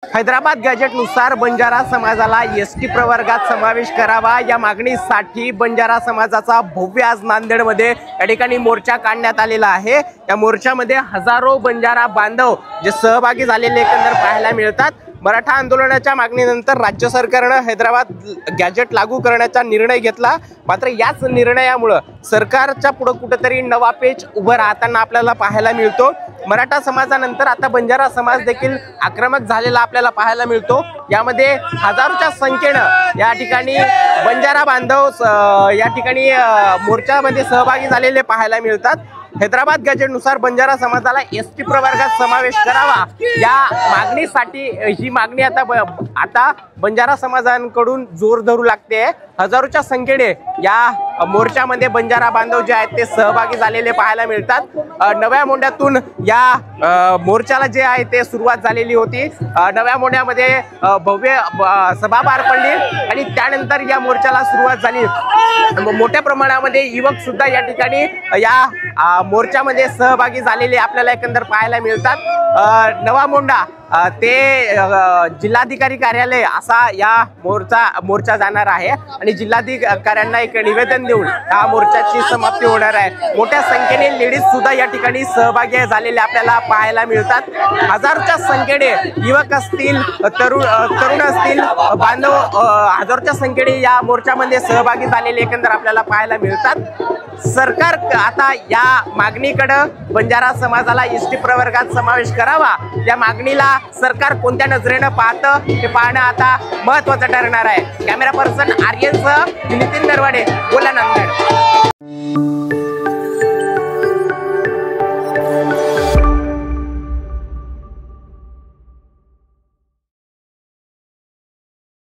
हैदराबाद गॅजेटनुसार बंजारा समाजाला एसटी प्रवर्गात समावेश करावा या मागणीसाठी बंजारा समाजाचा भव्य आज नांदेडमध्ये या ठिकाणी मोर्चा काढण्यात आलेला आहे। त्या मोर्चामध्ये हजारो बंजारा बांधव जे सहभागी झालेले एकंदर पाहायला मिळतात। मराठा आंदोलनाच्या मागणीनंतर राज्य सरकारने हैदराबाद गॅजेट लागू करण्याचा निर्णय घेतला, मात्र याच निर्णयामुळे सरकारच्या पुढे कुठेतरी नवा पेच उभं राहताना आपल्याला पाहायला मिळतो। मराठा समाजानंतर आता बंजारा समाज देखील आक्रमक झालेला आपल्याला पाहायला मिळतो। यामध्ये हजारोच्या संख्येने या ठिकाणी बंजारा बांधव या ठिकाणी मोर्चामध्ये सहभागी झालेले पाहायला मिळतात। हैदराबाद गॅजेटनुसार बंजारा समाजाला एसटी प्रवर्गात समावेश करावा या मागणीसाठी ही मागणी आता बंजारा समाजांकडून जोर धरू लागते। हजारोच्या संख्येने या मोर्चामध्ये बंजारा बांधव जे आहेत ते सहभागी झालेले पाहायला मिळतात। नव्या मोंढ्यातून या मोर्चाला जे आहे ते सुरुवात झालेली होती। नव्या मोंढ्यामध्ये भव्य सभा पार पडली आणि त्यानंतर या मोर्चाला सुरुवात झाली। मोठ्या प्रमाणामध्ये युवक सुद्धा या ठिकाणी या मोर्चामध्ये सहभागी झालेले आपल्याला एकंदर पाहायला मिळतात। नवा मोंढा ते जिल्हाधिकारी कार्यालय असा या मोर्चा जाणार आहे आणि जिल्हाधिकाऱ्यांना एक निवेदन देऊन हा मोर्चाची समाप्ती होणार आहे। मोठ्या संख्येने लेडीज सुद्धा या ठिकाणी सहभागी झालेले आपल्याला पाहायला मिळतात। हजारोच्या संख्येने युवक असतील, तरुण असतील, बांधव हजारोच्या संख्येने या मोर्चामध्ये सहभागी झालेले एकंदर आपल्याला पाहायला मिळतात। सरकार आता या मागणीकडे बंजारा समाजाला एसटी प्रवर्गात समावेश करावा या मागणीला सरकार कोणत्या नजरेने पाहतं हे पाहणं आता महत्त्वाचं ठरणार आहे। कॅमेरा पर्सन आर्यनसह नितीन नरवाडे, बोला नांदेड।